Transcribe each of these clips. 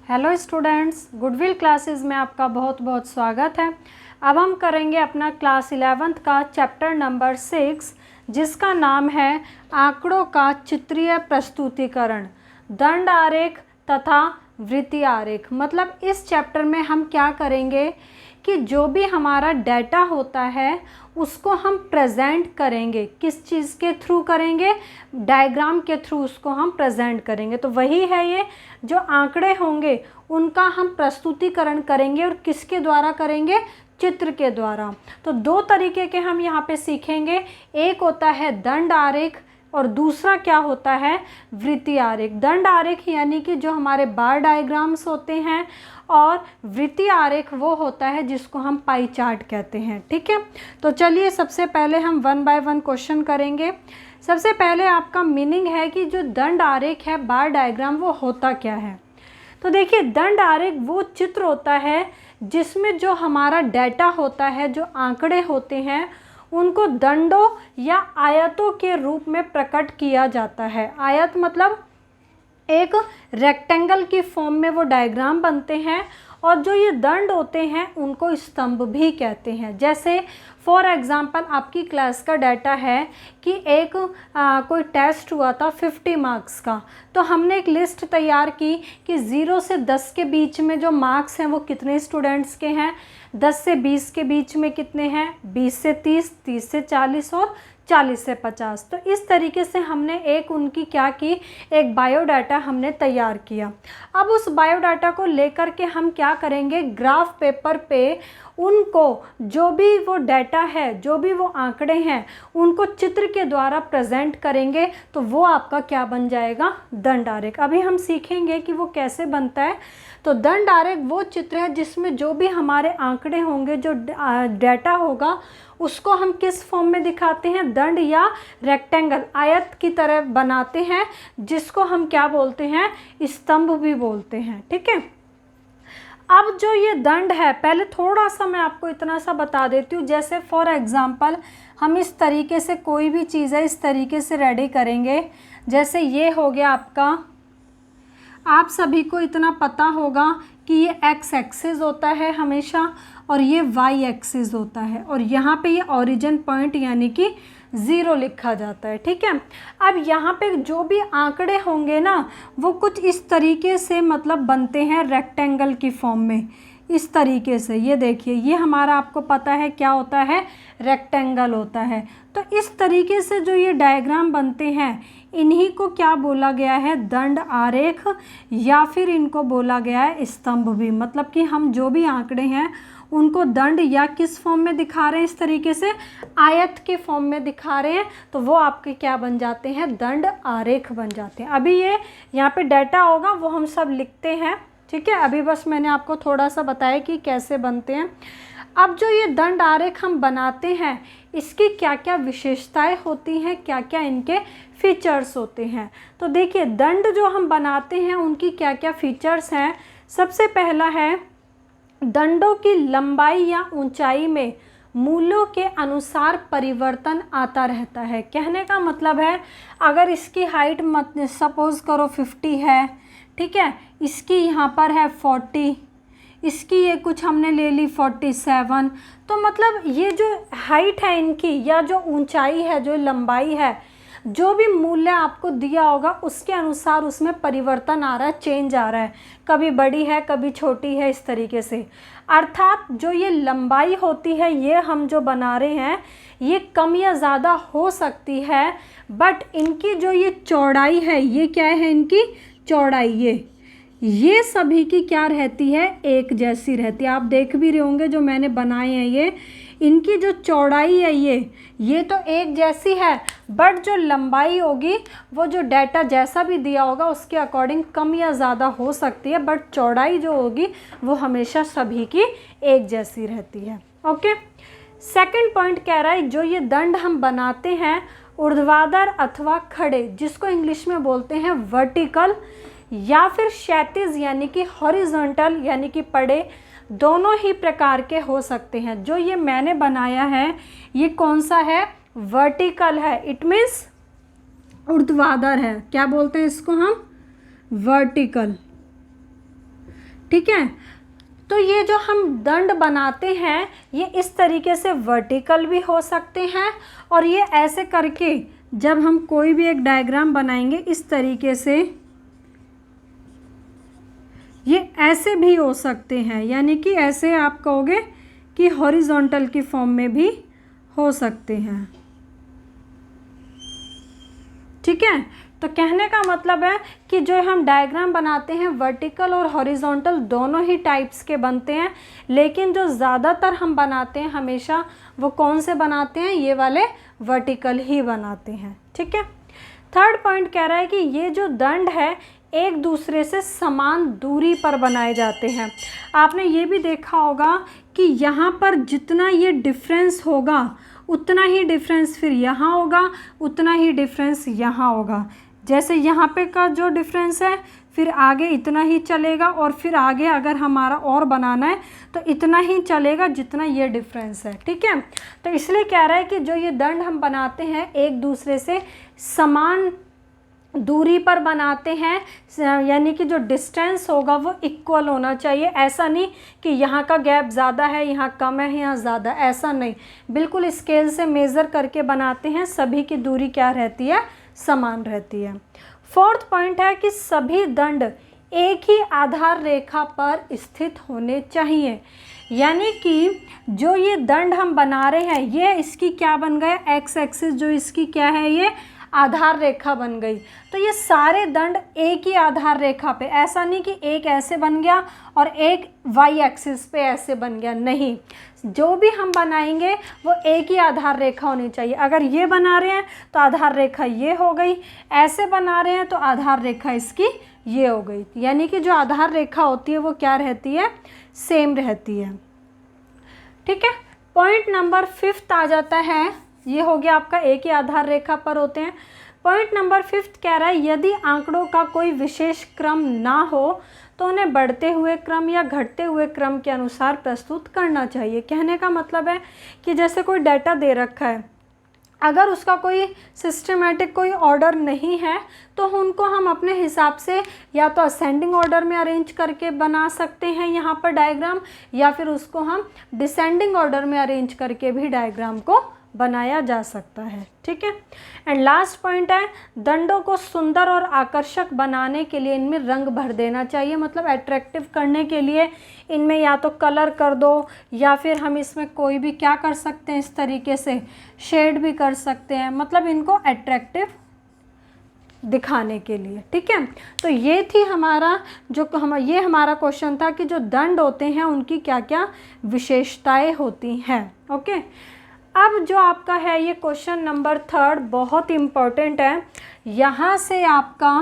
Hello students, goodwill classes में आपका बहुत बहुत स्वागत है। अब हम करेंगे अपना क्लास 11th का चैप्टर नंबर 6 जिसका नाम है आंकड़ों का चित्रीय प्रस्तुतिकरण, दंड आरेख तथा वृत्तीय आरेख। मतलब इस चैप्टर में हम क्या करेंगे कि जो भी हमारा डाटा होता है उसको हम प्रेजेंट करेंगे। किस चीज़ के थ्रू करेंगे? डायग्राम के थ्रू उसको हम प्रेजेंट करेंगे। तो वही है, ये जो आंकड़े होंगे उनका हम प्रस्तुतिकरण करेंगे। और किसके द्वारा करेंगे? चित्र के द्वारा। तो दो तरीके के हम यहाँ पे सीखेंगे। एक होता है दंड आरेख और दूसरा क्या होता है? वृत्तीय आरेख। दंड आरेख यानी कि जो हमारे बार डायग्राम्स होते हैं, और वृत्तीय आरेख वो होता है जिसको हम पाई चार्ट कहते हैं। ठीक है, तो चलिए सबसे पहले हम 1 बाय 1 क्वेश्चन करेंगे। सबसे पहले आपका मीनिंग है कि जो दंड आरेख है, बार डायग्राम, वो होता क्या है। तो देखिए, दंड आरेख वो चित्र होता है जिसमें जो हमारा डाटा होता है, जो आंकड़े होते हैं, उनको दंडों या आयतों के रूप में प्रकट किया जाता है। आयत मतलब एक रेक्टेंगल की फॉर्म में वो डायग्राम बनते हैं। और जो ये दंड होते हैं उनको स्तंभ भी कहते हैं। जैसे फॉर एग्ज़ाम्पल आपकी क्लास का डाटा है कि एक कोई टेस्ट हुआ था 50 मार्क्स का। तो हमने एक लिस्ट तैयार की कि 0 से 10 के बीच में जो मार्क्स हैं वो कितने स्टूडेंट्स के हैं, 10 से 20 के बीच में कितने हैं, 20 से 30, 30 से 40 और 40 से 50। तो इस तरीके से हमने एक उनकी क्या की, एक बायोडाटा हमने तैयार किया। अब उस बायोडाटा को लेकर के हम क्या करेंगे, ग्राफ पेपर पे उनको जो भी वो डाटा है, जो भी वो आंकड़े हैं, उनको चित्र के द्वारा प्रेजेंट करेंगे। तो वो आपका क्या बन जाएगा? दंड आरेख। अभी हम सीखेंगे कि वो कैसे बनता है। तो दंड आरेख वो चित्र है जिसमें जो भी हमारे आंकड़े होंगे, जो डाटा होगा, उसको हम किस फॉर्म में दिखाते हैं? दंड या रेक्टेंगल, आयत की तरह बनाते हैं, जिसको हम क्या बोलते हैं? स्तंभ भी बोलते हैं। ठीक है, अब जो ये दंड है, पहले थोड़ा सा मैं आपको इतना सा बता देती हूँ। जैसे फॉर एग्ज़ाम्पल हम इस तरीके से कोई भी चीज़ है इस तरीके से रेडी करेंगे। जैसे ये हो गया आपका, आप सभी को इतना पता होगा कि ये एक्स एक्सिस होता है हमेशा, और ये वाई एक्सिस होता है, और यहाँ पे ये ओरिजिन पॉइंट यानी कि 0 लिखा जाता है। ठीक है, अब यहाँ पे जो भी आंकड़े होंगे ना, वो कुछ इस तरीके से मतलब बनते हैं रेक्टेंगल की फॉर्म में, इस तरीके से। ये देखिए, ये हमारा आपको पता है क्या होता है? रेक्टेंगल होता है। तो इस तरीके से जो ये डायग्राम बनते हैं, इन्हीं को क्या बोला गया है? दंड आरेख, या फिर इनको बोला गया है स्तंभ भी। मतलब कि हम जो भी आंकड़े हैं उनको दंड या किस फॉर्म में दिखा रहे हैं? इस तरीके से आयत के फॉर्म में दिखा रहे हैं। तो वो आपके क्या बन जाते हैं? दंड आरेख बन जाते हैं। अभी ये यहाँ पे डाटा होगा, वो हम सब लिखते हैं। ठीक है, अभी बस मैंने आपको थोड़ा सा बताया कि कैसे बनते हैं। अब जो ये दंड आरेख हम बनाते हैं, इसकी क्या क्या विशेषताएं होती हैं, क्या क्या इनके फीचर्स होते हैं। तो देखिए, दंड जो हम बनाते हैं उनकी क्या क्या फीचर्स हैं। सबसे पहला है, दंडों की लंबाई या ऊंचाई में मूल्यों के अनुसार परिवर्तन आता रहता है। कहने का मतलब है, अगर इसकी हाइट मत सपोज़ करो 50 है, ठीक है, इसकी यहाँ पर है 40, इसकी ये कुछ हमने ले ली 47। तो मतलब ये जो हाइट है इनकी, या जो ऊंचाई है, जो लंबाई है, जो भी मूल्य आपको दिया होगा उसके अनुसार उसमें परिवर्तन आ रहा है, चेंज आ रहा है। कभी बड़ी है, कभी छोटी है, इस तरीके से। अर्थात जो ये लंबाई होती है, ये हम जो बना रहे हैं, ये कम या ज़्यादा हो सकती है। बट इनकी जो ये चौड़ाई है, ये क्या है? इनकी चौड़ाई, ये सभी की क्या रहती है? एक जैसी रहती है। आप देख भी रहे होंगे जो मैंने बनाए हैं, ये इनकी जो चौड़ाई है ये तो एक जैसी है। बट जो लंबाई होगी, वो जो डाटा जैसा भी दिया होगा उसके अकॉर्डिंग कम या ज़्यादा हो सकती है। बट चौड़ाई जो होगी वो हमेशा सभी की एक जैसी रहती है। ओके, सेकंड पॉइंट कह रहा है, जो ये दंड हम बनाते हैं ऊर्ध्वाधर अथवा खड़े, जिसको इंग्लिश में बोलते हैं वर्टिकल, या फिर क्षैतिज यानी कि हॉरिजॉन्टल यानी कि पड़े, दोनों ही प्रकार के हो सकते हैं। जो ये मैंने बनाया है, ये कौन सा है? वर्टिकल है। इट मीन्स ऊर्ध्वाधर है। क्या बोलते हैं इसको हम? वर्टिकल। ठीक है। तो ये जो हम दंड बनाते हैं ये इस तरीके से वर्टिकल भी हो सकते हैं, और ये ऐसे करके जब हम कोई भी एक डायग्राम बनाएंगे इस तरीके से ये ऐसे भी हो सकते हैं, यानी कि ऐसे आप कहोगे कि हॉरिजॉन्टल की फॉर्म में भी हो सकते हैं। ठीक है, तो कहने का मतलब है कि जो हम डायग्राम बनाते हैं वर्टिकल और हॉरिजॉन्टल दोनों ही टाइप्स के बनते हैं, लेकिन जो ज़्यादातर हम बनाते हैं हमेशा वो कौन से बनाते हैं, ये वाले वर्टिकल ही बनाते हैं। ठीक है। थर्ड पॉइंट कह रहा है कि ये जो दंड है एक दूसरे से समान दूरी पर बनाए जाते हैं। आपने ये भी देखा होगा कि यहाँ पर जितना ये डिफरेंस होगा उतना ही डिफरेंस फिर यहाँ होगा, उतना ही डिफरेंस यहाँ होगा। जैसे यहाँ पे का जो डिफरेंस है फिर आगे इतना ही चलेगा, और फिर आगे अगर हमारा और बनाना है तो इतना ही चलेगा जितना ये डिफरेंस है। ठीक है, तो इसलिए कह रहा है कि जो ये दंड हम बनाते हैं एक दूसरे से समान दूरी पर बनाते हैं, यानी कि जो डिस्टेंस होगा वो इक्वल होना चाहिए। ऐसा नहीं कि यहाँ का गैप ज़्यादा है, यहाँ कम है, यहाँ ज़्यादा, ऐसा नहीं। बिल्कुल स्केल से मेज़र करके बनाते हैं, सभी की दूरी क्या रहती है, समान रहती है। फोर्थ पॉइंट है कि सभी दंड एक ही आधार रेखा पर स्थित होने चाहिए, यानी कि जो ये दंड हम बना रहे हैं ये इसकी क्या बन गया, एक्स एक्सिस जो इसकी क्या है, ये आधार रेखा बन गई। तो ये सारे दंड एक ही आधार रेखा पे, ऐसा नहीं कि एक ऐसे बन गया और एक वाई एक्सिस पे ऐसे बन गया, नहीं। जो भी हम बनाएंगे वो एक ही आधार रेखा होनी चाहिए। अगर ये बना रहे हैं तो आधार रेखा ये हो गई, ऐसे बना रहे हैं तो आधार रेखा इसकी ये हो गई, यानी कि जो आधार रेखा होती है वो क्या रहती है, सेम रहती है। ठीक है। पॉइंट नंबर 5 आ जाता है, ये हो गया आपका एक ही आधार रेखा पर होते हैं। पॉइंट नंबर 5 कह रहा है यदि आंकड़ों का कोई विशेष क्रम ना हो तो उन्हें बढ़ते हुए क्रम या घटते हुए क्रम के अनुसार प्रस्तुत करना चाहिए। कहने का मतलब है कि जैसे कोई डाटा दे रखा है, अगर उसका कोई सिस्टमेटिक कोई ऑर्डर नहीं है तो उनको हम अपने हिसाब से या तो असेंडिंग ऑर्डर में अरेंज करके बना सकते हैं यहाँ पर डायग्राम, या फिर उसको हम डिसेंडिंग ऑर्डर में अरेंज करके भी डायग्राम को बनाया जा सकता है। ठीक है। एंड लास्ट पॉइंट है दंडों को सुंदर और आकर्षक बनाने के लिए इनमें रंग भर देना चाहिए, मतलब अट्रैक्टिव करने के लिए इनमें या तो कलर कर दो या फिर हम इसमें कोई भी क्या कर सकते हैं, इस तरीके से शेड भी कर सकते हैं, मतलब इनको अट्रैक्टिव दिखाने के लिए। ठीक है, तो ये थी हमारा ये हमारा क्वेश्चन था कि जो दंड होते हैं उनकी क्या क्या विशेषताएं होती हैं। ओके, अब जो आपका है ये क्वेश्चन नंबर 3 बहुत इम्पोर्टेंट है। यहाँ से आपका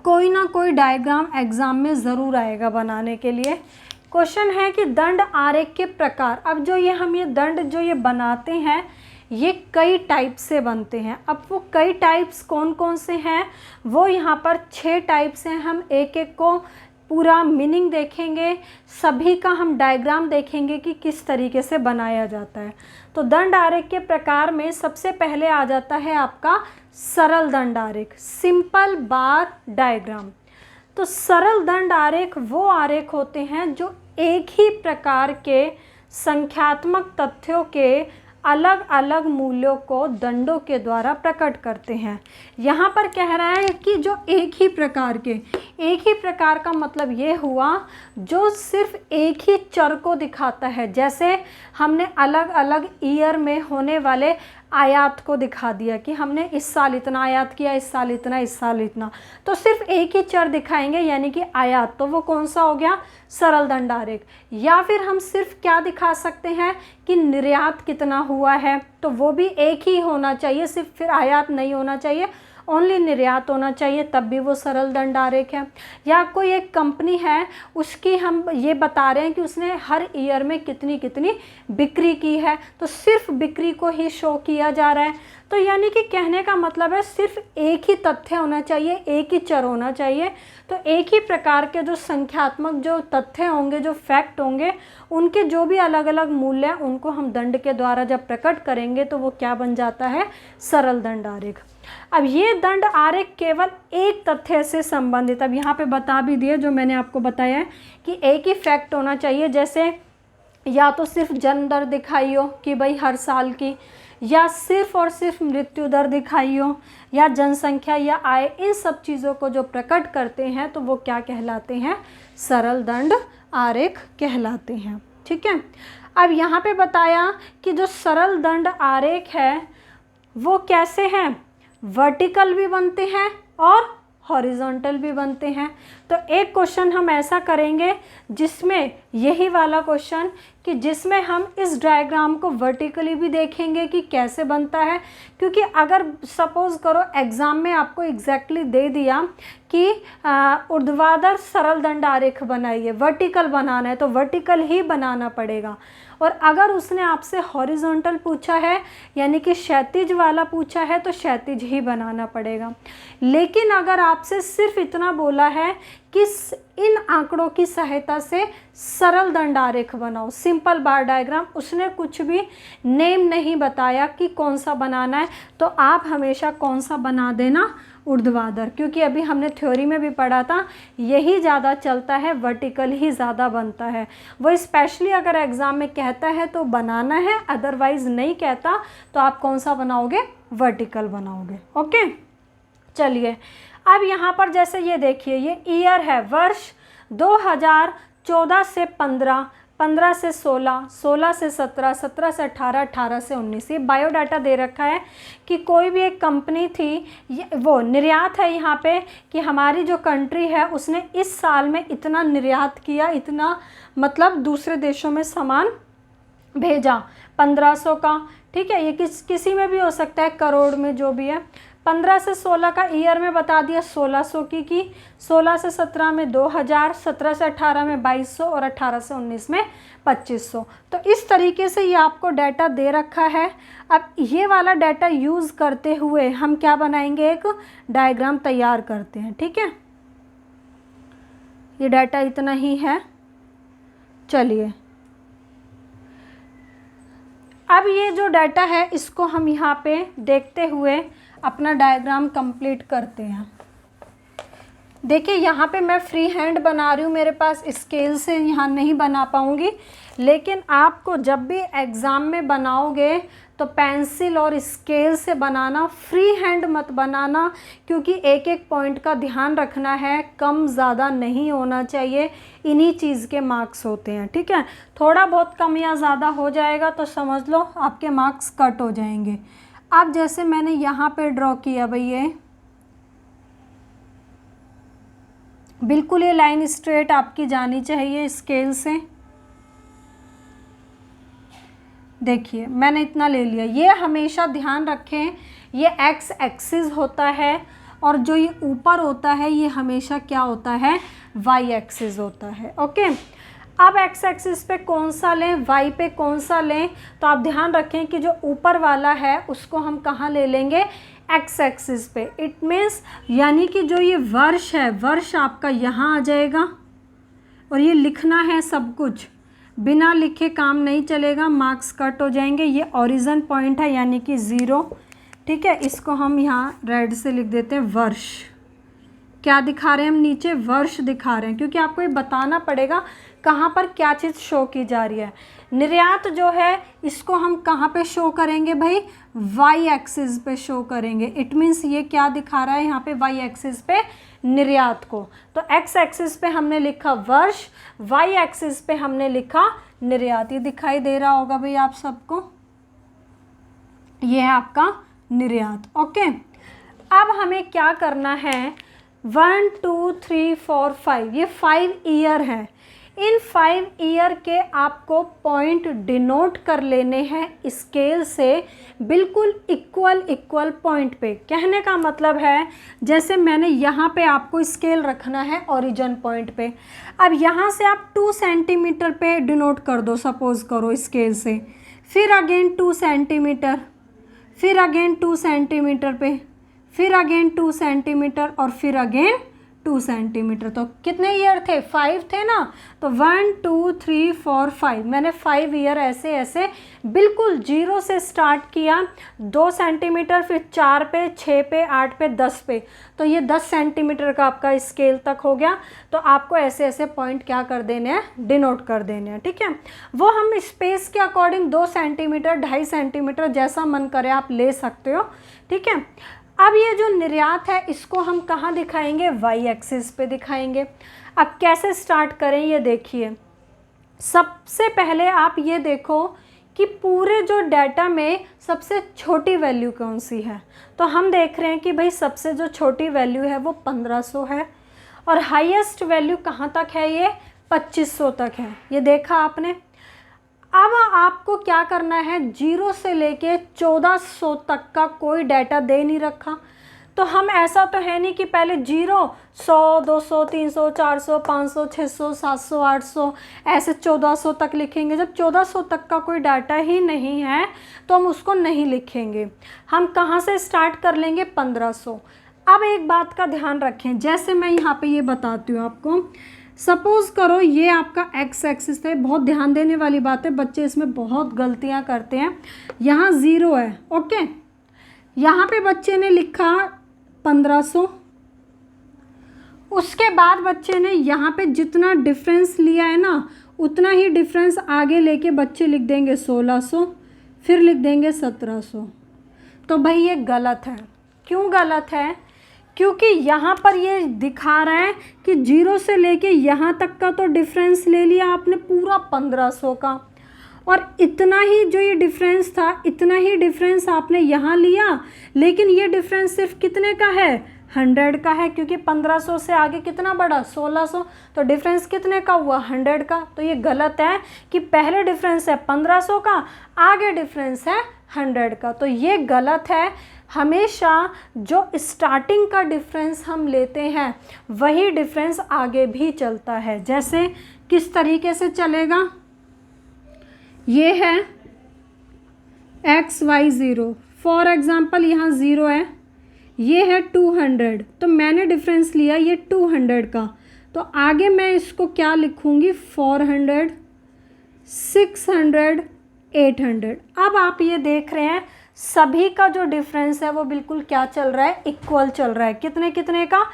कोई ना कोई डायग्राम एग्ज़ाम में ज़रूर आएगा बनाने के लिए। क्वेश्चन है कि दंड आरेख के प्रकार। अब जो ये दंड जो ये बनाते हैं ये कई टाइप से बनते हैं। अब वो कई टाइप्स कौन कौन से हैं वो यहाँ पर 6 टाइप्स हैं। हम एक एक को पूरा मीनिंग देखेंगे, सभी का हम डायग्राम देखेंगे कि किस तरीके से बनाया जाता है। तो दंड आरेख के प्रकार में सबसे पहले आ जाता है आपका सरल दंड आरेख, सिंपल बार डायग्राम। तो सरल दंड आरेख वो आरेख होते हैं जो एक ही प्रकार के संख्यात्मक तथ्यों के अलग अलग मूल्यों को दंडों के द्वारा प्रकट करते हैं। यहाँ पर कह रहा है कि जो एक ही प्रकार का मतलब ये हुआ जो सिर्फ एक ही चर को दिखाता है। जैसे हमने अलग अलग ईयर में होने वाले आयात को दिखा दिया कि हमने इस साल इतना आयात किया, इस साल इतना, इस साल इतना, तो सिर्फ एक ही चर दिखाएंगे यानी कि आयात, तो वो कौन सा हो गया, सरल दंड आरेख। या फिर हम सिर्फ क्या दिखा सकते हैं कि निर्यात कितना हुआ है, तो वो भी एक ही होना चाहिए, सिर्फ फिर आयात नहीं होना चाहिए, ओनली निर्यात होना चाहिए, तब भी वो सरल दंड आरेख है। या कोई एक कंपनी है उसकी हम ये बता रहे हैं कि उसने हर ईयर में कितनी कितनी बिक्री की है, तो सिर्फ बिक्री को ही शो किया जा रहा है। तो यानी कि कहने का मतलब है सिर्फ एक ही तथ्य होना चाहिए, एक ही चर होना चाहिए। तो एक ही प्रकार के जो संख्यात्मक जो तथ्य होंगे, जो फैक्ट होंगे, उनके जो भी अलग अलग मूल्य हैं उनको हम दंड के द्वारा जब प्रकट करेंगे तो वो क्या बन जाता है, सरल दंड आरेख। अब ये दंड आरेख केवल एक तथ्य से संबंधित, अब यहाँ पे बता भी दिए जो मैंने आपको बताया है कि एक ही फैक्ट होना चाहिए, जैसे या तो सिर्फ जन्म दर दिखाई हो कि भाई हर साल की, या सिर्फ और सिर्फ मृत्यु दर दिखाई हो, या जनसंख्या या आय, इन सब चीज़ों को जो प्रकट करते हैं तो वो क्या कहलाते हैं, सरल दंड आरेख कहलाते हैं। ठीक है। अब यहाँ पे बताया कि जो सरल दंड आरेख है वो कैसे हैं, वर्टिकल भी बनते हैं और हॉरिजॉन्टल भी बनते हैं। तो एक क्वेश्चन हम ऐसा करेंगे जिसमें यही वाला क्वेश्चन कि जिसमें हम इस डायग्राम को वर्टिकली भी देखेंगे कि कैसे बनता है, क्योंकि अगर सपोज करो एग्ज़ाम में आपको एग्जैक्टली दे दिया कि ऊर्ध्वाधर सरल दंड आरेख बनाइए, वर्टिकल बनाना है तो वर्टिकल ही बनाना पड़ेगा, और अगर उसने आपसे हॉरिजॉन्टल पूछा है यानी कि क्षैतिज वाला पूछा है तो क्षैतिज ही बनाना पड़ेगा। लेकिन अगर आपसे सिर्फ इतना बोला है कि इन आंकड़ों की सहायता से सरल दंड आरेख बनाओ, सिंपल बार डायग्राम, उसने कुछ भी नेम नहीं बताया कि कौन सा बनाना है, तो आप हमेशा कौन सा बना देना, ऊर्ध्वाधर, क्योंकि अभी हमने थ्योरी में भी पढ़ा था यही ज़्यादा चलता है, वर्टिकल ही ज़्यादा बनता है। वो स्पेशली अगर एग्ज़ाम में कहता है तो बनाना है, अदरवाइज़ नहीं कहता तो आप कौन सा बनाओगे, वर्टिकल बनाओगे। ओके, चलिए अब यहाँ पर जैसे ये देखिए, ये ईयर है, वर्ष 2014 से 15, 15 से 16, 16 से 17, 17 से 18, 18 से 19। ये बायोडाटा दे रखा है कि कोई भी एक कंपनी थी, वो निर्यात है यहाँ पे कि हमारी जो कंट्री है उसने इस साल में इतना निर्यात किया, इतना मतलब दूसरे देशों में सामान भेजा 1500 का। ठीक है, ये किसी में भी हो सकता है, करोड़ में जो भी है। 15 से 16 का ईयर में बता दिया 1600 की, 16 से 17 में 2000, 17 से 18 में 2200 और 18 से 19 में 2500। तो इस तरीके से ये आपको डाटा दे रखा है। अब ये वाला डाटा यूज़ करते हुए हम क्या बनाएंगे, एक डायग्राम तैयार करते हैं। ठीक है, ये डाटा इतना ही है। चलिए अब ये जो डाटा है इसको हम यहाँ पे देखते हुए अपना डायग्राम कंप्लीट करते हैं। देखिए यहाँ पे मैं फ्री हैंड बना रही हूँ, मेरे पास स्केल से यहाँ नहीं बना पाऊँगी, लेकिन आपको जब भी एग्ज़ाम में बनाओगे तो पेंसिल और स्केल से बनाना, फ्री हैंड मत बनाना, क्योंकि एक एक पॉइंट का ध्यान रखना है, कम ज़्यादा नहीं होना चाहिए, इन्हीं चीज़ के मार्क्स होते हैं। ठीक है, थोड़ा बहुत कम या ज़्यादा हो जाएगा तो समझ लो आपके मार्क्स कट हो जाएंगे। अब जैसे मैंने यहाँ पे ड्रॉ किया भाई, ये बिल्कुल ये लाइन स्ट्रेट आपकी जानी चाहिए स्केल से। देखिए मैंने इतना ले लिया। ये हमेशा ध्यान रखें ये एक्स एक्सिस होता है और जो ये ऊपर होता है ये हमेशा क्या होता है, वाई एक्सिस होता है। ओके, अब एक्स एक्सिस पे कौन सा लें, वाई पे कौन सा लें, तो आप ध्यान रखें कि जो ऊपर वाला है उसको हम कहाँ ले लेंगे, एक्स एक्सिस पे। इट मीन्स यानी कि जो ये वर्ष है, वर्ष आपका यहाँ आ जाएगा और ये लिखना है सब कुछ, बिना लिखे काम नहीं चलेगा, मार्क्स कट हो जाएंगे। ये ओरिजिन पॉइंट है यानी कि 0। ठीक है, इसको हम यहाँ रेड से लिख देते हैं वर्ष। क्या दिखा रहे हैं हम नीचे, वर्ष दिखा रहे हैं, क्योंकि आपको ये बताना पड़ेगा कहाँ पर क्या चीज़ शो की जा रही है। निर्यात जो है इसको हम कहाँ पे शो करेंगे भाई, वाई एक्सिस पे शो करेंगे। इट मीन्स ये क्या दिखा रहा है यहाँ पे, वाई एक्सिस पे निर्यात को। तो एक्स एक्सिस पे हमने लिखा वर्ष, वाई एक्सिस पे हमने लिखा निर्यात। ये दिखाई दे रहा होगा भाई आप सबको, ये है आपका निर्यात। ओके, अब हमें क्या करना है, 1 2 3 4 5, ये 5 ईयर है। इन 5 ईयर के आपको पॉइंट डिनोट कर लेने हैं स्केल से, बिल्कुल इक्वल पॉइंट पे। कहने का मतलब है जैसे मैंने यहाँ पे आपको स्केल रखना है ओरिजिन पॉइंट पे, अब यहाँ से आप 2 सेंटीमीटर पे डिनोट कर दो सपोज करो स्केल से, फिर अगेन 2 सेंटीमीटर, फिर अगेन 2 सेंटीमीटर पे, फिर अगेन 2 सेंटीमीटर और फिर अगेन 2 सेंटीमीटर। तो कितने ईयर थे, 5 थे ना, तो 1 2 3 4 5, मैंने 5 ईयर ऐसे ऐसे बिल्कुल 0 से स्टार्ट किया, 2 सेंटीमीटर, फिर 4 पे, 6 पे, 8 पे, 10 पे, तो ये 10 सेंटीमीटर का आपका स्केल तक हो गया। तो आपको ऐसे ऐसे पॉइंट क्या कर देने हैं, डिनोट कर देने हैं, ठीक है। वो हम स्पेस के अकॉर्डिंग 2 सेंटीमीटर, 2.5 सेंटीमीटर जैसा मन करे आप ले सकते हो, ठीक है। अब ये जो निर्यात है इसको हम कहाँ दिखाएंगे, वाई एक्सिस पे दिखाएंगे। अब कैसे स्टार्ट करें ये देखिए। सबसे पहले आप ये देखो कि पूरे जो डाटा में सबसे छोटी वैल्यू कौन सी है। तो हम देख रहे हैं कि भाई सबसे जो छोटी वैल्यू है वो 1500 है, और हाईएस्ट वैल्यू कहाँ तक है, ये 2500 तक है, ये देखा आपने। अब आपको क्या करना है, 0 से लेके 1400 तक का कोई डाटा दे नहीं रखा। तो हम ऐसा तो है नहीं कि पहले 0 100 200 300 400 500 600 700 800 ऐसे 1400 तक लिखेंगे। जब 1400 तक का कोई डाटा ही नहीं है तो हम उसको नहीं लिखेंगे। हम कहाँ से स्टार्ट कर लेंगे, 1500। अब एक बात का ध्यान रखें, जैसे मैं यहाँ पे ये बताती हूँ आपको। सपोज़ करो ये आपका एक्स एक्सिस है, बहुत ध्यान देने वाली बात है, बच्चे इसमें बहुत गलतियाँ करते हैं। यहाँ 0 है, ओके, यहाँ पे बच्चे ने लिखा 1500, उसके बाद बच्चे ने यहाँ पे जितना डिफरेंस लिया है ना उतना ही डिफरेंस आगे लेके बच्चे लिख देंगे 1600, फिर लिख देंगे 1700। तो भाई ये गलत है। क्यों गलत है, क्योंकि यहाँ पर ये दिखा रहा है कि 0 से लेके यहाँ तक का तो डिफरेंस ले लिया आपने पूरा 1500 का, और इतना ही जो ये डिफरेंस था इतना ही डिफरेंस आपने यहाँ लिया, लेकिन ये डिफरेंस सिर्फ कितने का है, 100 का है, क्योंकि 1500 से आगे कितना बढ़ा, 1600, तो डिफरेंस कितने का हुआ, 100 का। तो ये गलत है कि पहले डिफरेंस है 1500 का, आगे डिफरेंस है 100 का, तो ये गलत है। हमेशा जो स्टार्टिंग का डिफरेंस हम लेते हैं वही डिफरेंस आगे भी चलता है। जैसे किस तरीके से चलेगा, ये है XY0, फॉर एग्ज़ाम्पल यहाँ 0 है, ये है 200, तो मैंने डिफरेंस लिया ये 200 का, तो आगे मैं इसको क्या लिखूँगी, 400 600 800। अब आप ये देख रहे हैं सभी का जो डिफरेंस है वो बिल्कुल क्या चल रहा है, इक्वल चल रहा है। कितने कितने का,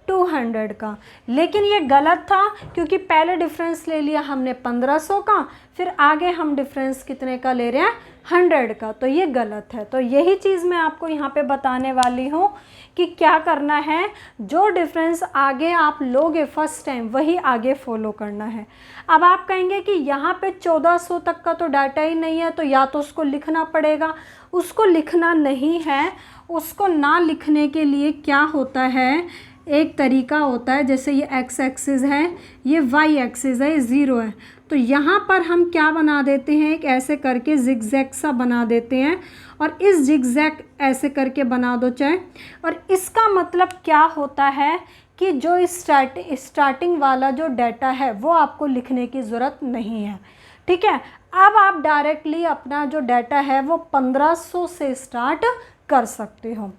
200 का। लेकिन ये गलत था क्योंकि पहले डिफरेंस ले लिया हमने 1500 का, फिर आगे हम डिफरेंस कितने का ले रहे हैं, 100 का, तो ये गलत है। तो यही चीज़ मैं आपको यहाँ पे बताने वाली हूँ कि क्या करना है, जो डिफरेंस आगे आप लोगे फर्स्ट टाइम वही आगे फॉलो करना है। अब आप कहेंगे कि यहाँ पे 1400 तक का तो डाटा ही नहीं है, तो या तो उसको लिखना पड़ेगा। उसको लिखना नहीं है, उसको ना लिखने के लिए क्या होता है, एक तरीका होता है। जैसे ये एक्स एक्सिस है, ये वाई एक्सिस है, ये 0 है, तो यहाँ पर हम क्या बना देते हैं, एक ऐसे करके जिगजैग सा बना देते हैं, और इस जिगजैग ऐसे करके बना दो चाहे। और इसका मतलब क्या होता है कि जो स्टार्टिंग वाला जो डाटा है वो आपको लिखने की ज़रूरत नहीं है, ठीक है। अब आप डायरेक्टली अपना जो डाटा है वो 1500 से स्टार्ट कर सकते हो,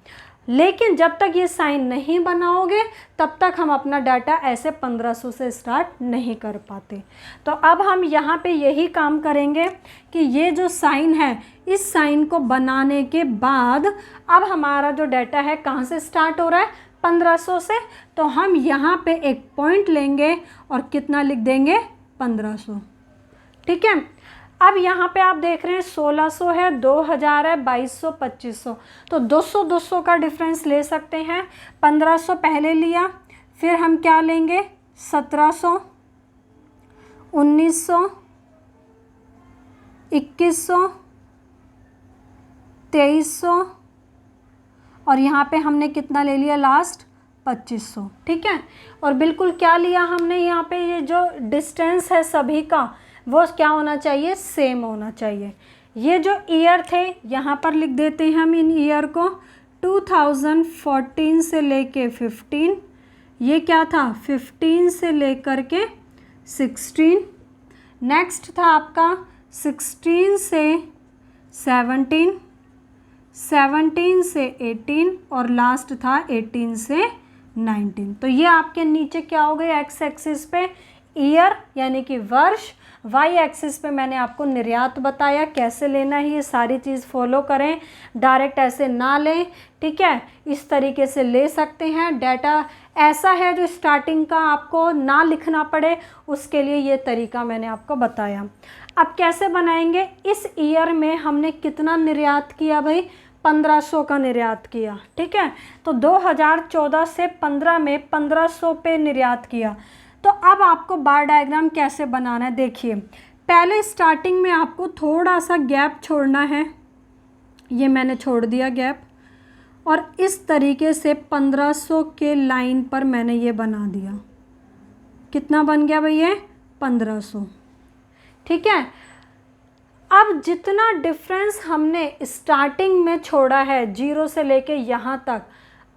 लेकिन जब तक ये साइन नहीं बनाओगे तब तक हम अपना डाटा ऐसे 1500 से स्टार्ट नहीं कर पाते। तो अब हम यहाँ पे यही काम करेंगे कि ये जो साइन है इस साइन को बनाने के बाद अब हमारा जो डाटा है कहाँ से स्टार्ट हो रहा है, 1500 से। तो हम यहाँ पे एक पॉइंट लेंगे और कितना लिख देंगे, 1500, ठीक है। अब यहाँ पे आप देख रहे हैं 1600 है, 2000 है, 2200 2500, तो 200 200 का डिफरेंस ले सकते हैं। 1500 पहले लिया, फिर हम क्या लेंगे, 1700 1900 2100 2300, और यहाँ पे हमने कितना ले लिया लास्ट, 2500, ठीक है। और बिल्कुल क्या लिया हमने यहाँ पे, ये जो डिस्टेंस है सभी का वो क्या होना चाहिए, सेम होना चाहिए। ये जो ईयर थे यहाँ पर लिख देते हैं हम इन ईयर को, 2014 से लेके 15, ये क्या था 15 से लेकर के 16, नेक्स्ट था आपका 16 से 17, 17 से 18, और लास्ट था 18 से 19। तो ये आपके नीचे क्या हो गई, एक्स एक्सिस पे ईयर यानी कि वर्ष, वाई एक्सिस पे मैंने आपको निर्यात बताया कैसे लेना है, ये सारी चीज़ फॉलो करें, डायरेक्ट ऐसे ना लें, ठीक है, इस तरीके से ले सकते हैं। डाटा ऐसा है जो स्टार्टिंग का आपको ना लिखना पड़े, उसके लिए ये तरीका मैंने आपको बताया। अब कैसे बनाएंगे, इस ईयर में हमने कितना निर्यात किया भाई, 1500 का निर्यात किया, ठीक है। तो 2014 से 15 में 1500 पे निर्यात किया। तो अब आपको बार डायग्राम कैसे बनाना है, देखिए पहले स्टार्टिंग में आपको थोड़ा सा गैप छोड़ना है, ये मैंने छोड़ दिया गैप, और इस तरीके से 1500 के लाइन पर मैंने ये बना दिया। कितना बन गया भाई ये, 1500, ठीक है। अब जितना डिफरेंस हमने स्टार्टिंग में छोड़ा है 0 से लेके यहाँ तक,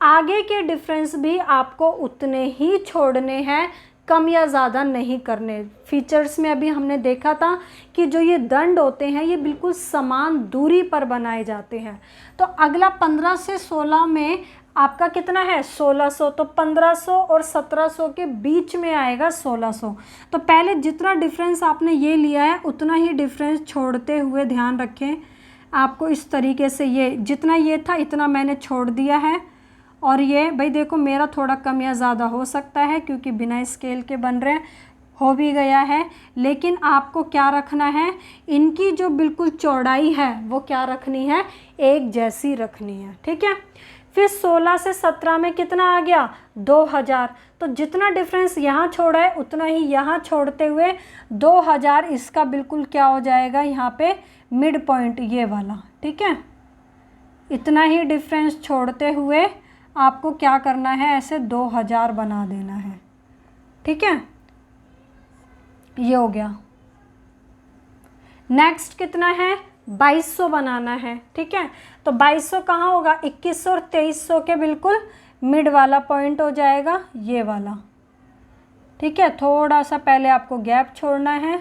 आगे के डिफरेंस भी आपको उतने ही छोड़ने हैं, कम या ज़्यादा नहीं करने। फीचर्स में अभी हमने देखा था कि जो ये दंड होते हैं ये बिल्कुल समान दूरी पर बनाए जाते हैं। तो अगला 15 से 16 में आपका कितना है, 1600, तो 1500 और 1700 के बीच में आएगा 1600। तो पहले जितना डिफरेंस आपने ये लिया है उतना ही डिफरेंस छोड़ते हुए ध्यान रखें, आपको इस तरीके से ये जितना ये था इतना मैंने छोड़ दिया है। और ये भाई देखो मेरा थोड़ा कम या ज़्यादा हो सकता है क्योंकि बिना स्केल के बन रहे हैं, हो भी गया है, लेकिन आपको क्या रखना है, इनकी जो बिल्कुल चौड़ाई है वो क्या रखनी है, एक जैसी रखनी है, ठीक है। फिर 16 से 17 में कितना आ गया, 2000। तो जितना डिफरेंस यहाँ छोड़ा है उतना ही यहाँ छोड़ते हुए 2000 इसका बिल्कुल क्या हो जाएगा, यहाँ पे मिड पॉइंट ये वाला, ठीक है। इतना ही डिफरेंस छोड़ते हुए आपको क्या करना है, ऐसे 2000 बना देना है, ठीक है। ये हो गया। नेक्स्ट कितना है, 2200 बनाना है, ठीक है। तो 2200 कहाँ होगा, 2100 और 2300 के बिल्कुल मिड वाला पॉइंट हो जाएगा, ये वाला, ठीक है। थोड़ा सा पहले आपको गैप छोड़ना है।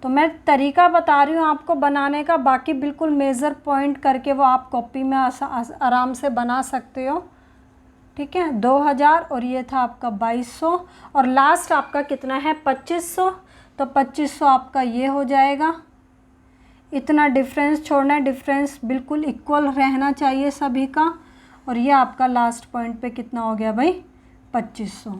तो मैं तरीका बता रही हूँ आपको बनाने का, बाकी बिल्कुल मेज़र पॉइंट करके वो आप कॉपी में आराम से बना सकते हो, ठीक है। 2000 और ये था आपका 2200 और लास्ट आपका कितना है, 2500। तो 2500 आपका ये हो जाएगा। इतना डिफरेंस छोड़ना है, डिफरेंस बिल्कुल इक्वल रहना चाहिए सभी का। और ये आपका लास्ट पॉइंट पे कितना हो गया भाई, 2500,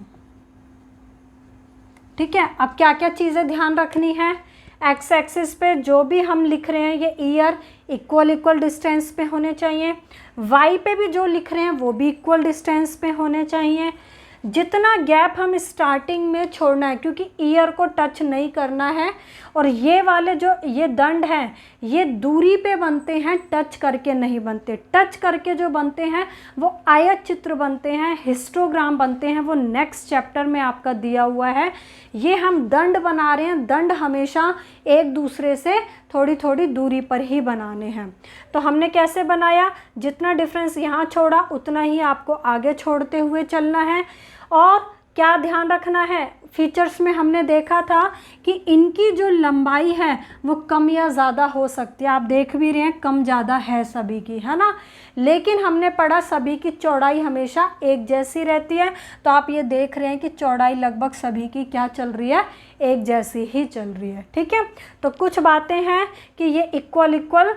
ठीक है। अब क्या क्या चीज़ें ध्यान रखनी है, एक्स एक्सिस पे जो भी हम लिख रहे हैं ये ईयर इक्वल डिस्टेंस पे होने चाहिए, वाई पे भी जो लिख रहे हैं वो भी इक्वल डिस्टेंस पे होने चाहिए। जितना गैप हम स्टार्टिंग में छोड़ना है क्योंकि ईयर को टच नहीं करना है, और ये वाले जो ये दंड हैं ये दूरी पे बनते हैं, टच करके नहीं बनते। टच करके जो बनते हैं वो आयत चित्र बनते हैं, हिस्टोग्राम बनते हैं, वो नेक्स्ट चैप्टर में आपका दिया हुआ है। ये हम दंड बना रहे हैं, दंड हमेशा एक दूसरे से थोड़ी थोड़ी दूरी पर ही बनाने हैं। तो हमने कैसे बनाया, जितना डिफरेंस यहाँ छोड़ा उतना ही आपको आगे छोड़ते हुए चलना है। और क्या ध्यान रखना है, फीचर्स में हमने देखा था कि इनकी जो लंबाई है वो कम या ज़्यादा हो सकती है, आप देख भी रहे हैं कम ज़्यादा है सभी की, है ना। लेकिन हमने पढ़ा सभी की चौड़ाई हमेशा एक जैसी रहती है। तो आप ये देख रहे हैं कि चौड़ाई लगभग सभी की क्या चल रही है, एक जैसी ही चल रही है, ठीक है। तो कुछ बातें हैं कि ये इक्वल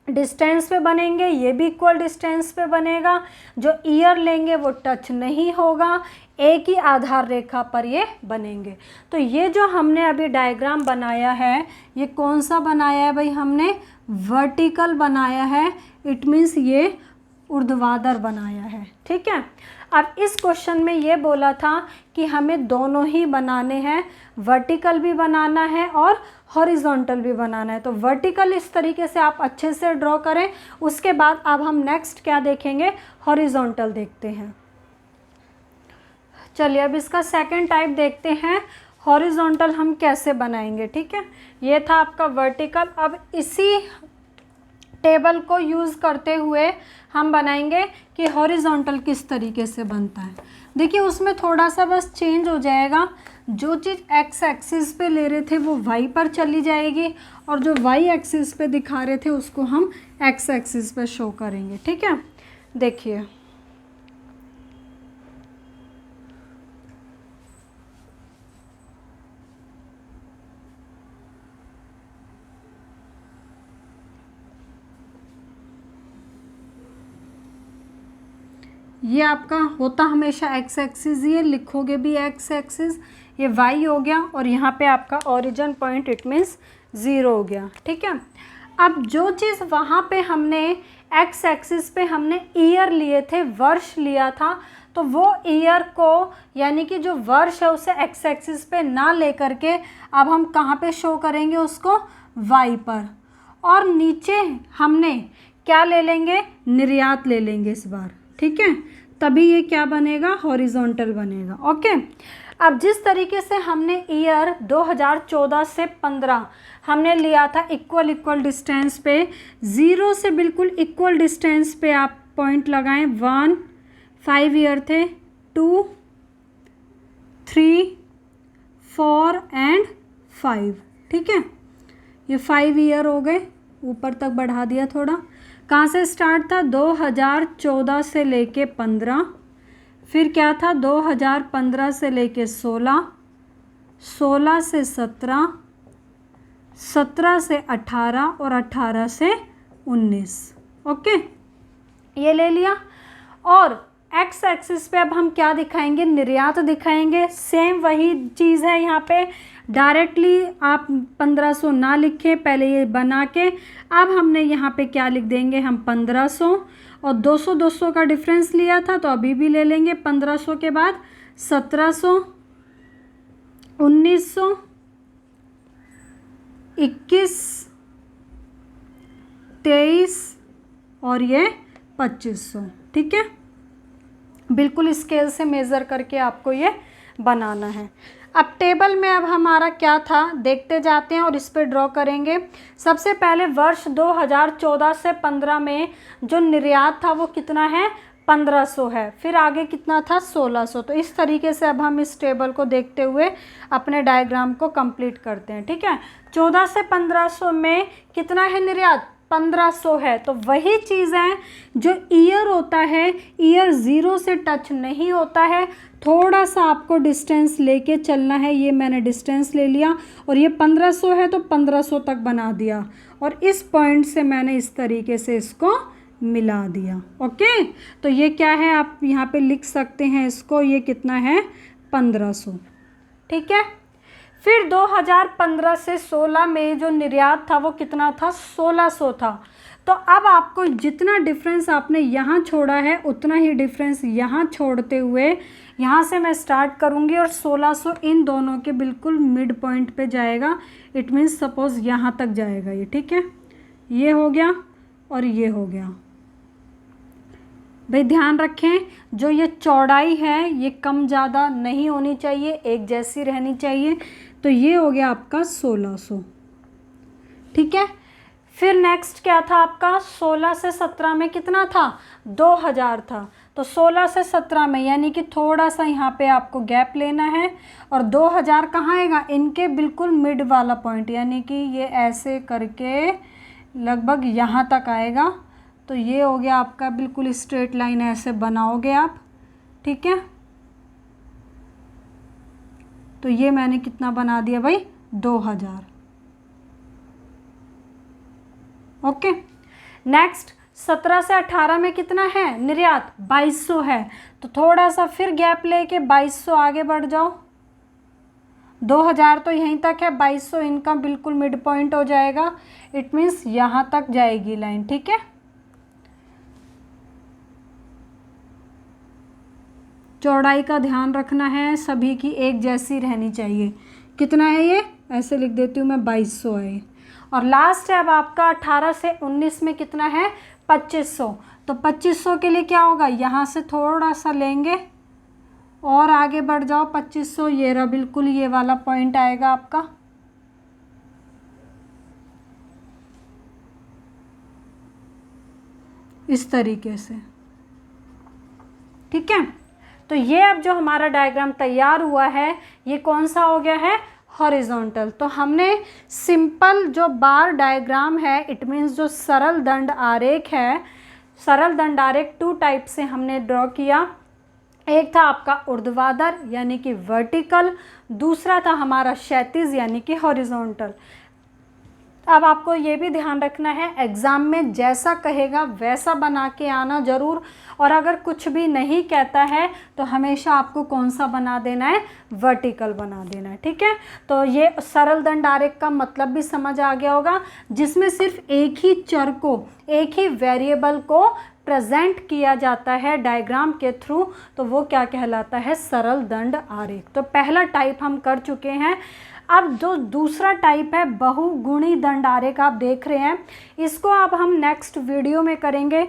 डिस्टेंस पे बनेंगे, ये भी इक्वल डिस्टेंस पे बनेगा। जो ईयर लेंगे वो टच नहीं होगा, एक ही आधार रेखा पर ये बनेंगे। तो ये जो हमने अभी डायग्राम बनाया है ये कौन सा बनाया है भाई, हमने वर्टिकल बनाया है, इट मीन्स ये ऊर्ध्वाधर बनाया है, ठीक है। अब इस क्वेश्चन में ये बोला था कि हमें दोनों ही बनाने हैं, वर्टिकल भी बनाना है और हॉरिजॉन्टल भी बनाना है। तो वर्टिकल इस तरीके से आप अच्छे से ड्रॉ करें। उसके बाद अब हम नेक्स्ट क्या देखेंगे, हॉरिजॉन्टल देखते हैं। चलिए अब इसका सेकंड टाइप देखते हैं, हॉरिजॉन्टल हम कैसे बनाएंगे, ठीक है। ये था आपका वर्टिकल। अब इसी टेबल को यूज़ करते हुए हम बनाएंगे कि हॉरिजॉन्टल किस तरीके से बनता है। देखिए उसमें थोड़ा सा बस चेंज हो जाएगा, जो चीज़ एक्स एक्सिस पे ले रहे थे वो वाई पर चली जाएगी, और जो वाई एक्सिस पे दिखा रहे थे उसको हम एक्स एक्सिस पे शो करेंगे, ठीक है। देखिए ये आपका होता हमेशा एक्स एक्सिस, ये लिखोगे भी एक्स एक्सिस, ये वाई हो गया, और यहाँ पे आपका ओरिजिन पॉइंट इट मीन्स 0 हो गया। ठीक है, अब जो चीज़ वहाँ पे हमने एक्स एक्सिस पे हमने ईयर लिए थे, वर्ष लिया था, तो वो ईयर को यानी कि जो वर्ष है उसे एक्स एक्सिस पे ना लेकर के अब हम कहाँ पे शो करेंगे उसको, वाई पर। और नीचे हमने क्या ले लेंगे, निर्यात ले लेंगे इस बार। ठीक है, तभी ये क्या बनेगा, हॉरिजॉन्टल बनेगा। ओके, अब जिस तरीके से हमने ईयर 2014 से 15 हमने लिया था इक्वल डिस्टेंस पे, 0 से बिल्कुल इक्वल डिस्टेंस पे आप पॉइंट लगाएं। 1 5 ईयर थे, 2 3 4 एंड 5। ठीक है, ये 5 ईयर हो गए, ऊपर तक बढ़ा दिया थोड़ा। कहाँ से स्टार्ट था, 2014 से लेके 15, फिर क्या था 2015 से लेके 16, 16 से 17, 17 से 18 और 18 से 19। ओके, ये ले लिया। और एक्स एक्सिस पे अब हम क्या दिखाएंगे, निर्यात दिखाएंगे। सेम वही चीज़ है यहाँ पे, डायरेक्टली आप 1500 ना लिखें, पहले ये बना के अब हमने यहाँ पे क्या लिख देंगे हम 1500, और 200 का डिफरेंस लिया था तो अभी भी ले लेंगे 1500 के बाद 1700, 1900, 21, 23 और ये 2500। ठीक है, बिल्कुल स्केल से मेज़र करके आपको ये बनाना है। अब टेबल में अब हमारा क्या था देखते जाते हैं और इस पे ड्रॉ करेंगे। सबसे पहले वर्ष 2014 से 15 में जो निर्यात था वो कितना है, 1500 है। फिर आगे कितना था, 1600। तो इस तरीके से अब हम इस टेबल को देखते हुए अपने डायग्राम को कंप्लीट करते हैं। ठीक है, 14 से 1500 में कितना है निर्यात, 1500 है। तो वही चीज़ है जो ईयर होता है, ईयर 0 से टच नहीं होता है, थोड़ा सा आपको डिस्टेंस लेके चलना है। ये मैंने डिस्टेंस ले लिया और ये 1500 है तो 1500 तक बना दिया, और इस पॉइंट से मैंने इस तरीके से इसको मिला दिया। ओके, तो ये क्या है आप यहाँ पे लिख सकते हैं इसको, ये कितना है 1500। ठीक है, फिर 2015 से 16 में जो निर्यात था वो कितना था, 1600 था। तो अब आपको जितना डिफरेंस आपने यहाँ छोड़ा है उतना ही डिफरेंस यहाँ छोड़ते हुए यहाँ से मैं स्टार्ट करूँगी और 1600 इन दोनों के बिल्कुल मिड पॉइंट पे जाएगा। इट मीन्स सपोज यहाँ तक जाएगा ये। ठीक है, ये हो गया और ये हो गया। भाई ध्यान रखें, जो ये चौड़ाई है ये कम ज़्यादा नहीं होनी चाहिए, एक जैसी रहनी चाहिए। तो ये हो गया आपका 1600। ठीक है, फिर नेक्स्ट क्या था आपका, 16 से 17 में कितना था, 2000 था। तो 16 से 17 में यानी कि थोड़ा सा यहाँ पे आपको गैप लेना है, और 2000 कहाँ आएगा, इनके बिल्कुल मिड वाला पॉइंट, यानी कि ये ऐसे करके लगभग यहाँ तक आएगा। तो ये हो गया आपका बिल्कुल स्ट्रेट लाइन ऐसे बनाओगे आप। ठीक है, तो ये मैंने कितना बना दिया भाई, 2000। ओके, नेक्स्ट 17 से 18 में कितना है निर्यात, 2200 है। तो थोड़ा सा फिर गैप लेके 2200 आगे बढ़ जाओ। 2000 तो यहीं तक है, 2200 इनका बिल्कुल मिड पॉइंट हो जाएगा। इट मीन्स यहाँ तक जाएगी लाइन। ठीक है, चौड़ाई का ध्यान रखना है, सभी की एक जैसी रहनी चाहिए। कितना है ये, ऐसे लिख देती हूँ मैं, 2200 है। और लास्ट है अब आपका 18 से 19 में कितना है, 2500। तो 2500 के लिए क्या होगा, यहाँ से थोड़ा सा लेंगे और आगे बढ़ जाओ 2500, ये रहा बिल्कुल ये वाला पॉइंट आएगा आपका। इस तरीके से। ठीक है, तो ये अब जो हमारा डायग्राम तैयार हुआ है ये कौन सा हो गया है, हॉरिजॉन्टल। तो हमने सिंपल जो बार डायग्राम है, इट मीन्स जो सरल दंड आरेख है, सरल दंड आरेख 2 टाइप से हमने ड्रॉ किया। एक था आपका ऊर्ध्वाधर यानी कि वर्टिकल, दूसरा था हमारा क्षैतिज यानी कि हॉरिजॉन्टल। अब आपको ये भी ध्यान रखना है, एग्ज़ाम में जैसा कहेगा वैसा बना के आना ज़रूर, और अगर कुछ भी नहीं कहता है तो हमेशा आपको कौन सा बना देना है, वर्टिकल बना देना है, ठीक है। तो ये सरल दंड आरेख का मतलब भी समझ आ गया होगा, जिसमें सिर्फ एक ही चर को, एक ही वेरिएबल को प्रेजेंट किया जाता है डायग्राम के थ्रू, तो वो क्या कहलाता है, सरल दंड आरेख। तो पहला टाइप हम कर चुके हैं। अब जो दूसरा टाइप है बहुगुणी दंड आरेख, आप देख रहे हैं, इसको अब हम नेक्स्ट वीडियो में करेंगे।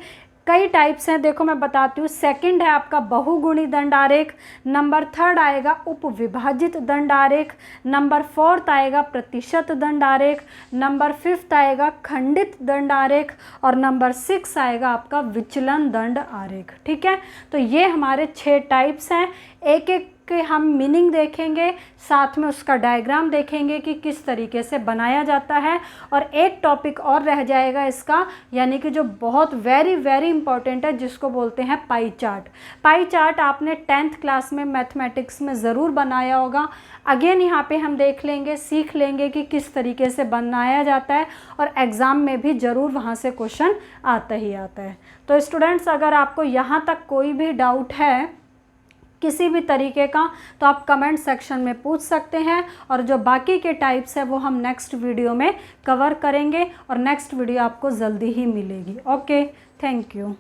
कई टाइप्स हैं, देखो मैं बताती हूँ। सेकंड है आपका बहुगुणी दंड आरेख, नंबर थर्ड आएगा उपविभाजित दंड आरेख, नंबर फोर्थ आएगा प्रतिशत दंड आरेख, नंबर फिफ्थ आएगा खंडित दंड आरेख, और नंबर 6 आएगा आपका विचलन दंड आरेख, ठीक है। तो ये हमारे 6 टाइप्स हैं। एक एक के हम मीनिंग देखेंगे, साथ में उसका डायग्राम देखेंगे कि किस तरीके से बनाया जाता है। और एक टॉपिक और रह जाएगा इसका, यानी कि जो बहुत वेरी वेरी इंपॉर्टेंट है, जिसको बोलते हैं पाई चार्ट। पाई चार्ट आपने 10th क्लास में मैथमेटिक्स में ज़रूर बनाया होगा। अगेन यहाँ पे हम देख लेंगे, सीख लेंगे कि किस तरीके से बनाया जाता है, और एग्ज़ाम में भी ज़रूर वहाँ से क्वेश्चन आता ही आता है। तो स्टूडेंट्स, अगर आपको यहाँ तक कोई भी डाउट है किसी भी तरीके का, तो आप कमेंट सेक्शन में पूछ सकते हैं, और जो बाकी के टाइप्स है वो हम नेक्स्ट वीडियो में कवर करेंगे, और नेक्स्ट वीडियो आपको जल्दी ही मिलेगी। Okay, thank you.